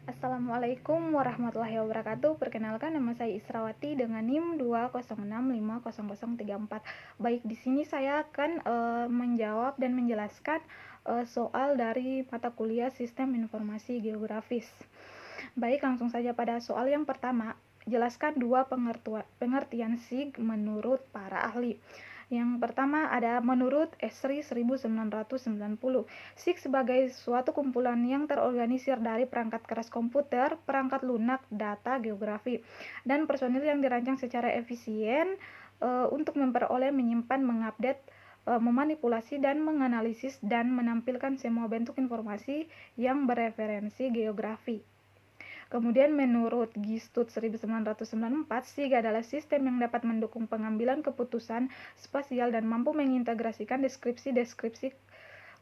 Assalamualaikum warahmatullahi wabarakatuh. Perkenalkan, nama saya Israwati dengan NIM 206500034. Baik, di sini saya akan menjawab dan menjelaskan soal dari mata kuliah Sistem Informasi Geografis. Baik, langsung saja pada soal yang pertama. Jelaskan dua pengertian SIG menurut para ahli. Yang pertama ada menurut Esri 1990, SIG sebagai suatu kumpulan yang terorganisir dari perangkat keras komputer, perangkat lunak, data geografi, dan personil yang dirancang secara efisien untuk memperoleh, menyimpan, mengupdate, memanipulasi, dan menganalisis dan menampilkan semua bentuk informasi yang bereferensi geografi. Kemudian menurut Gistud 1994, SIG adalah sistem yang dapat mendukung pengambilan keputusan spasial dan mampu mengintegrasikan deskripsi-deskripsi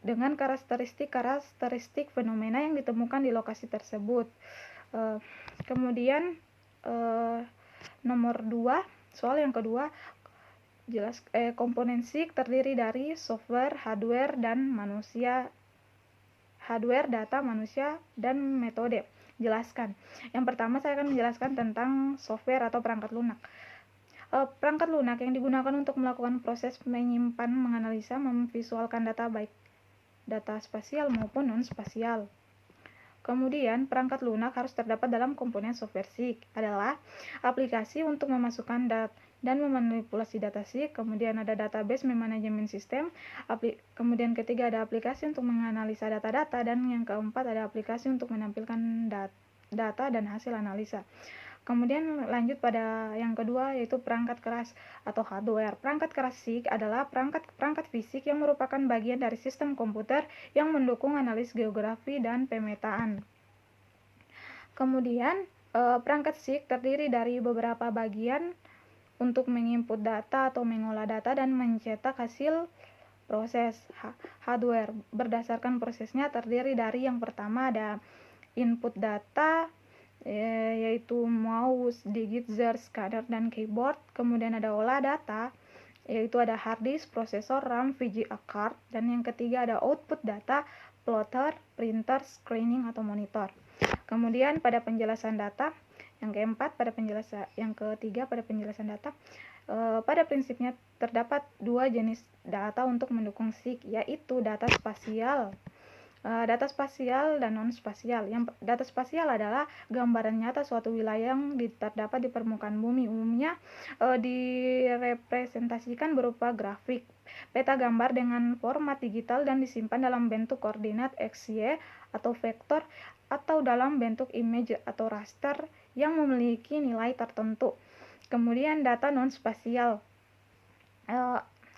dengan karakteristik fenomena yang ditemukan di lokasi tersebut. Kemudian nomor 2, soal yang kedua, komponen SIG terdiri dari software, hardware, data, manusia, dan metode. Jelaskan. Yang pertama saya akan menjelaskan tentang software atau perangkat lunak. Perangkat lunak yang digunakan untuk melakukan proses menyimpan, menganalisa, memvisualkan data, baik data spasial maupun non-spasial. Kemudian perangkat lunak harus terdapat dalam komponen software SIG adalah aplikasi untuk memasukkan data dan memanipulasi data SIG, kemudian ada database manajemen sistem, kemudian ketiga ada aplikasi untuk menganalisa data-data, dan yang keempat ada aplikasi untuk menampilkan data dan hasil analisa. Kemudian lanjut pada yang kedua, yaitu perangkat keras atau hardware. Perangkat keras SIG adalah perangkat fisik yang merupakan bagian dari sistem komputer yang mendukung analis geografi dan pemetaan. Kemudian perangkat SIG terdiri dari beberapa bagian untuk menginput data atau mengolah data dan mencetak hasil proses. Hardware berdasarkan prosesnya terdiri dari yang pertama ada input data, yaitu mouse, digit, zer, scanner, dan keyboard. Kemudian ada olah data, yaitu ada hard disk, prosesor, RAM, VGA card. Dan yang ketiga ada output data, plotter, printer, screening, atau monitor. Kemudian pada penjelasan data, yang ketiga pada penjelasan data, pada prinsipnya terdapat dua jenis data untuk mendukung SIG, yaitu data spasial dan non-spasial. Yang data spasial adalah gambaran nyata suatu wilayah yang terdapat di permukaan bumi, umumnya direpresentasikan berupa grafik, peta gambar dengan format digital dan disimpan dalam bentuk koordinat X, Y, atau vektor, atau dalam bentuk image atau raster yang memiliki nilai tertentu. Kemudian data non-spasial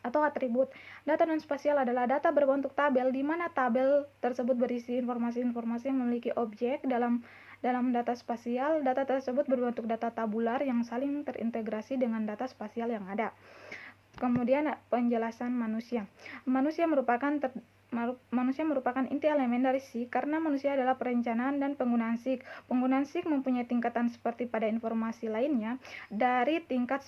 atau atribut. Data non-spasial adalah data berbentuk tabel, di mana tabel tersebut berisi informasi-informasi yang memiliki objek. Dalam data spasial, data tersebut berbentuk data tabular yang saling terintegrasi dengan data spasial yang ada. Kemudian penjelasan manusia. Manusia merupakan inti elemen dari SIG karena manusia adalah perencanaan dan penggunaan SIG. Penggunaan SIG mempunyai tingkatan seperti pada informasi lainnya, dari tingkat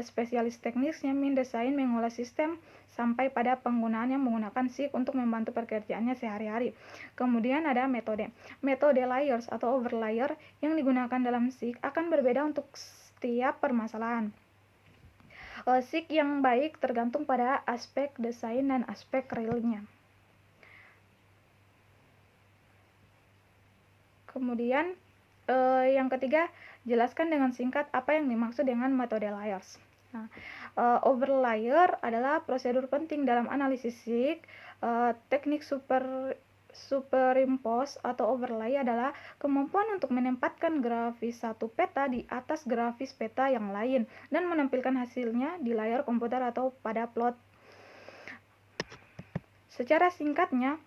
spesialis teknisnya, mendesain, mengolah sistem, sampai pada penggunaan yang menggunakan SIG untuk membantu pekerjaannya sehari-hari. Kemudian ada metode. Metode layers atau overlayer yang digunakan dalam SIG akan berbeda untuk setiap permasalahan. SIG yang baik tergantung pada aspek desain dan aspek realnya. Kemudian yang ketiga, jelaskan dengan singkat apa yang dimaksud dengan metode layers. Nah, overlayer adalah prosedur penting dalam analisis SIG. Teknik superimpose atau overlay adalah kemampuan untuk menempatkan grafis satu peta di atas grafis peta yang lain dan menampilkan hasilnya di layar komputer atau pada plot. Secara singkatnya,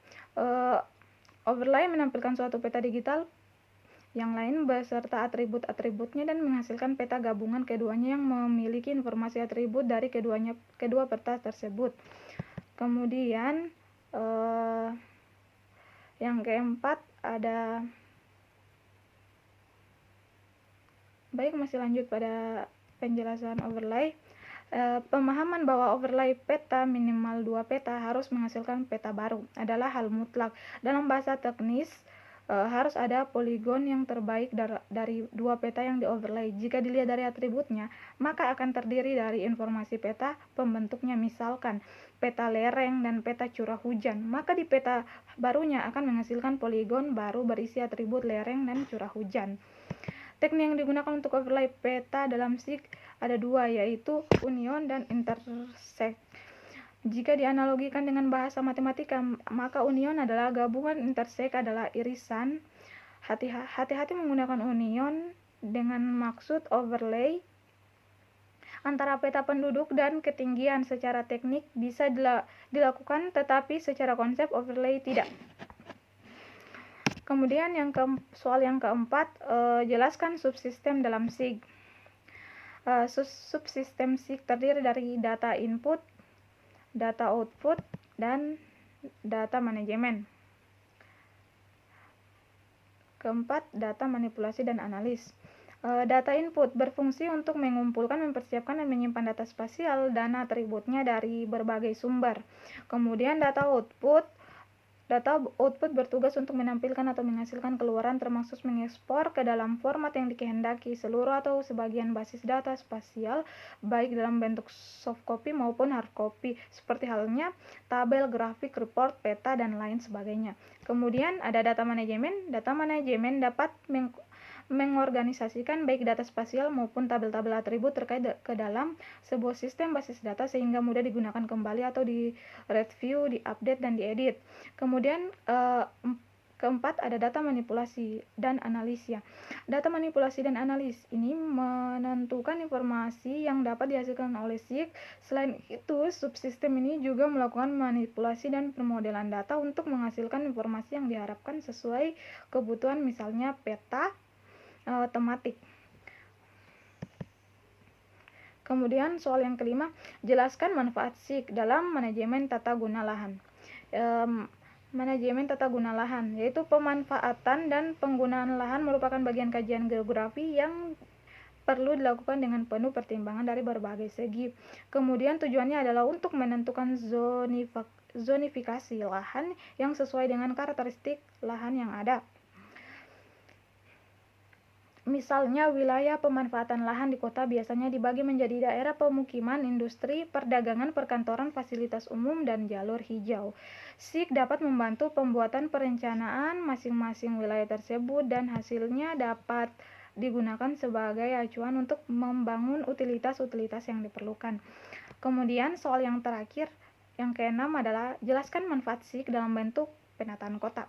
overlay menampilkan suatu peta digital yang lain beserta atribut-atributnya dan menghasilkan peta gabungan keduanya yang memiliki informasi atribut dari kedua peta tersebut. Kemudian yang keempat ada, baik, masih lanjut pada penjelasan overlay. Pemahaman bahwa overlay peta minimal 2 peta harus menghasilkan peta baru adalah hal mutlak. Dalam bahasa teknis, harus ada poligon yang terbaik dari dua peta yang di-overlay. Jika dilihat dari atributnya, maka akan terdiri dari informasi peta pembentuknya, misalkan peta lereng dan peta curah hujan. Maka di peta barunya akan menghasilkan poligon baru berisi atribut lereng dan curah hujan. Teknik yang digunakan untuk overlay peta dalam SIG ada dua, yaitu union dan intersect. Jika dianalogikan dengan bahasa matematika, maka union adalah gabungan, intersect adalah irisan. Hati-hati menggunakan union dengan maksud overlay antara peta penduduk dan ketinggian. Secara teknik bisa dilakukan, tetapi secara konsep overlay tidak. Kemudian soal yang keempat, jelaskan subsistem dalam SIG. Subsistem SIG terdiri dari data input, data output, dan data manajemen. Keempat, data manipulasi dan analis. Data input berfungsi untuk mengumpulkan, mempersiapkan, dan menyimpan data spasial dan atributnya dari berbagai sumber. Kemudian data output bertugas untuk menampilkan atau menghasilkan keluaran, termasuk mengekspor ke dalam format yang dikehendaki seluruh atau sebagian basis data spasial, baik dalam bentuk soft copy maupun hard copy, seperti halnya tabel, grafik, report, peta, dan lain sebagainya. Kemudian ada data manajemen. Data manajemen dapat mengorganisasikan baik data spasial maupun tabel-tabel atribut terkait ke dalam sebuah sistem basis data sehingga mudah digunakan kembali atau di review, diupdate, dan diedit. Kemudian keempat ada data manipulasi dan analisa. Data manipulasi dan analis ini menentukan informasi yang dapat dihasilkan oleh SIG. Selain itu, subsistem ini juga melakukan manipulasi dan pemodelan data untuk menghasilkan informasi yang diharapkan sesuai kebutuhan, misalnya peta tematik. Kemudian soal yang kelima, jelaskan manfaat SIG dalam manajemen tata guna lahan. Manajemen tata guna lahan, yaitu pemanfaatan dan penggunaan lahan merupakan bagian kajian geografi yang perlu dilakukan dengan penuh pertimbangan dari berbagai segi. Kemudian tujuannya adalah untuk menentukan zonifikasi lahan yang sesuai dengan karakteristik lahan yang ada. Misalnya, wilayah pemanfaatan lahan di kota biasanya dibagi menjadi daerah pemukiman, industri, perdagangan, perkantoran, fasilitas umum, dan jalur hijau. SIG dapat membantu pembuatan perencanaan masing-masing wilayah tersebut dan hasilnya dapat digunakan sebagai acuan untuk membangun utilitas-utilitas yang diperlukan. Kemudian soal yang terakhir, yang keenam adalah jelaskan manfaat SIG dalam bentuk penataan kota.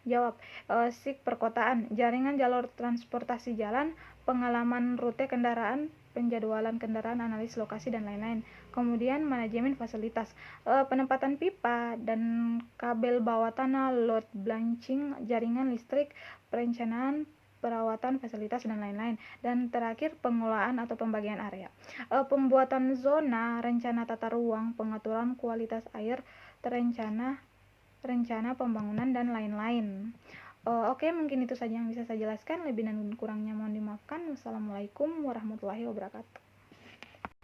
Jawab, SIG perkotaan, jaringan jalur transportasi jalan, pengalaman rute kendaraan, penjadwalan kendaraan, analis lokasi, dan lain-lain. Kemudian manajemen fasilitas, penempatan pipa dan kabel bawah tanah, load balancing, jaringan listrik, perencanaan, perawatan fasilitas, dan lain-lain. Dan terakhir, pengelolaan atau pembagian area, pembuatan zona, rencana tata ruang, pengaturan kualitas air, rencana pembangunan, dan lain-lain. Oke, mungkin itu saja yang bisa saya jelaskan. Lebih dan kurangnya mohon dimaafkan. Wassalamualaikum warahmatullahi wabarakatuh.